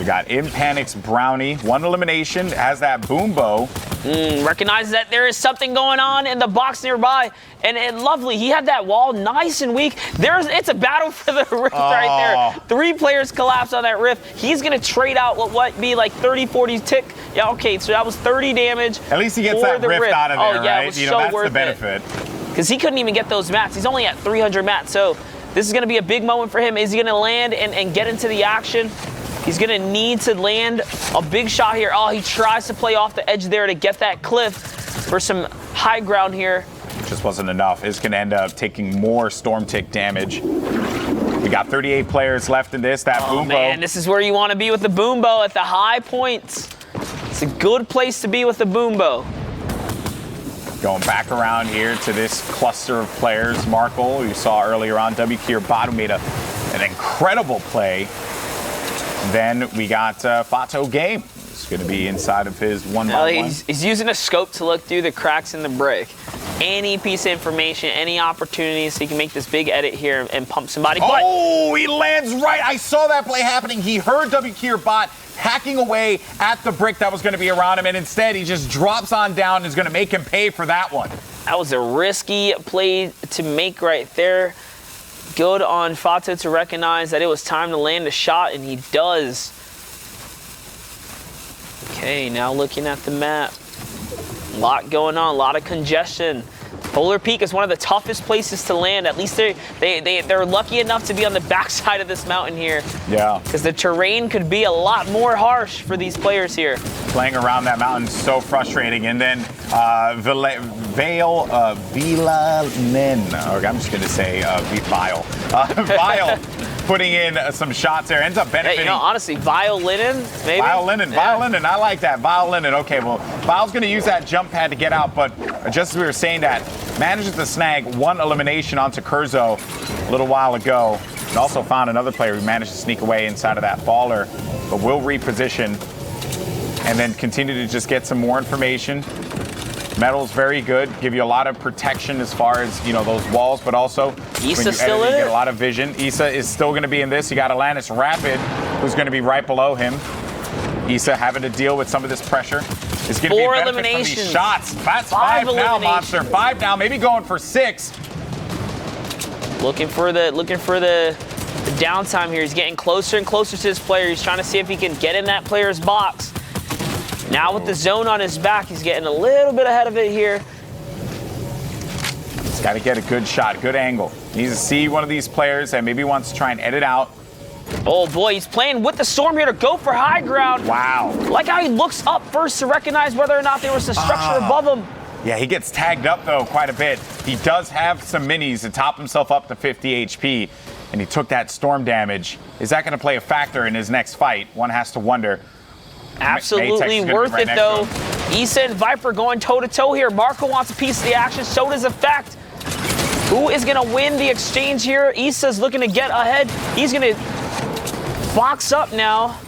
got In Panic's Brownie. One elimination, has that boom bow. Recognizes that there is something going on in the box nearby. And lovely, he had that wall nice and weak. It's a battle for the rift right there. 3 players collapse on that rift. He's going to trade out what be like 30, 40 tick. Yeah, okay, so that was 30 damage. At least he gets that rift out of there, yeah, right? It was you know, so that's worth the benefit. Because he couldn't even get those mats. He's only at 300 mats, so this is going to be a big moment for him. Is he going to land and get into the action? He's going to need to land a big shot here. Oh, he tries to play off the edge there to get that cliff for some high ground here. Just wasn't enough. It's going to end up taking more storm tick damage. We got 38 players left in this. That boom bow. Man, this is where you want to be with the boom bow at the high points. It's a good place to be with the boom bow. Going back around here to this cluster of players. Markle, you saw earlier on, WQ bottom made an incredible play. Then we got Fato Game. It's going to be inside of his 1-by-1. He's using a scope to look through the cracks in the brick. Any piece of information, any opportunity, so he can make this big edit here and pump somebody. Oh, he lands right. I saw that play happening. He heard WQ bot hacking away at the brick that was going to be around him, and instead he just drops on down and is going to make him pay for that one. That was a risky play to make right there. Good on Fato to recognize that it was time to land a shot, and he does. Okay, now looking at the map. A lot going on, a lot of congestion. Polar Peak is one of the toughest places to land. At least they're lucky enough to be on the backside of this mountain here. Yeah. Because the terrain could be a lot more harsh for these players here. Playing around that mountain is so frustrating. And then Vila Nen. Okay, I'm just going to say Vile. Vile putting in some shots there. Ends up benefiting. Hey, you know, honestly, Violinen, maybe? Violinen. I like that. Violinen. Okay, well, Vile's going to use that jump pad to get out, but just as we were saying that, manages to snag one elimination onto Curzo a little while ago. And also found another player who managed to sneak away inside of that baller, but will reposition and then continue to just get some more information. Metal's very good, give you a lot of protection as far as, you know, those walls, but also Issa still in it? You get a lot of vision. Issa is still going to be in this. You got Atlantis Rapid, who's going to be right below him. Issa having to deal with some of this pressure. It's going to be a benefit from these shots. That's 5 now, Monster. 5 now, maybe going for 6. Looking for the downtime here. He's getting closer and closer to his player. He's trying to see if he can get in that player's box. Now with the zone on his back, he's getting a little bit ahead of it here. He's got to get a good shot, good angle. He needs to see one of these players that maybe wants to try and edit out. Oh boy, he's playing with the storm here to go for high ground. Wow. Like how he looks up first to recognize whether or not there was a structure above him. Yeah, he gets tagged up though quite a bit. He does have some minis to top himself up to 50 HP, and he took that storm damage. Is that going to play a factor in his next fight? One has to wonder. Absolutely worth it though. Issa and Viper going toe-to-toe here. Marco wants a piece of the action, so does Effect. Who is going to win the exchange here? Issa's looking to get ahead. He's going to box up now.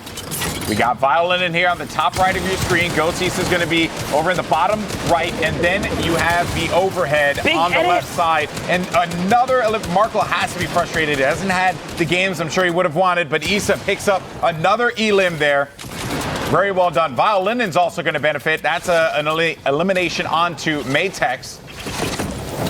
We got Violin in here on the top right of your screen. Ghost Issa's going to be over in the bottom right, and then you have the overhead on the left side. And another, Markle has to be frustrated. He hasn't had the games I'm sure he would have wanted, but Issa picks up another elim there. Very well done. Violinen's also going to benefit. That's an elimination onto Matex.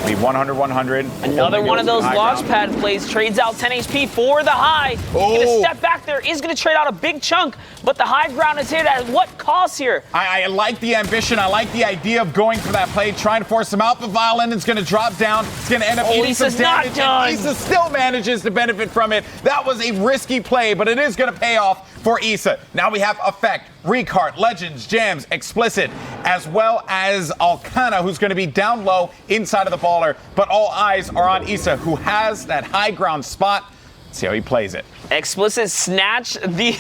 Be 100-100. Another one of those launch pad plays. Trades out 10 HP for the high. He's going to step back there. He's going to trade out a big chunk, but the high ground is hit at what cost here? I like the ambition. I like the idea of going for that play, trying to force him out, but Violinen's going to drop down. It's going to end up eating some damage. Issa still manages to benefit from it. That was a risky play, but it is going to pay off for Issa. Now we have Effect, Recart, Legends, Jams, Explicit, as well as Alcana, who's going to be down low inside of the baller. But all eyes are on Issa, who has that high ground spot. Let's see how he plays it. Explicit snatch the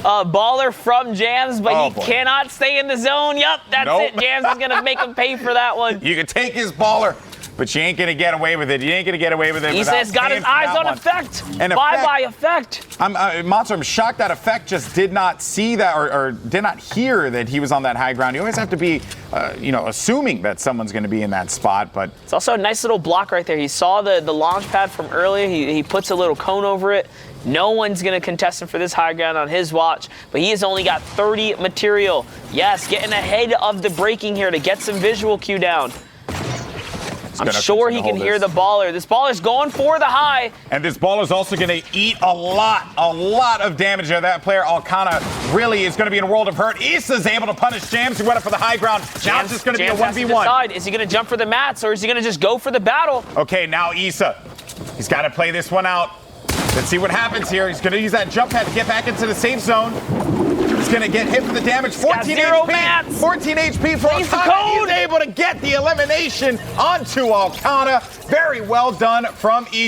baller from Jams, but he cannot stay in the zone. Yup, that's it. Jams is going to make him pay for that one. You can take his baller. but you ain't going to get away with it. You ain't going to get away with it. Issa has got his eyes on Effect. Bye-bye, Effect. Monster, I'm shocked that Effect just did not see that or did not hear that he was on that high ground. You always have to be, assuming that someone's going to be in that spot. But it's also a nice little block right there. He saw the launch pad from earlier. He puts a little cone over it. No one's going to contest him for this high ground on his watch, but he has only got 30 material. Yes, getting ahead of the braking here to get some visual cue down. I'm sure he can hear the baller. This baller's going for the high. And this baller's also going to eat a lot of damage there. That player, Alcana, really is going to be in a world of hurt. Issa's able to punish Jams, who went up for the high ground. Now it's just going to be a 1v1. Is he going to jump for the mats, or is he going to just go for the battle? Okay, now Issa. He's got to play this one out. Let's see what happens here. He's going to use that jump pad to get back into the safe zone. He's going to get hit for the damage. 14 HP. Mats. 14 HP for Alcana. He's able to get the elimination onto Alcana. Very well done from Issa.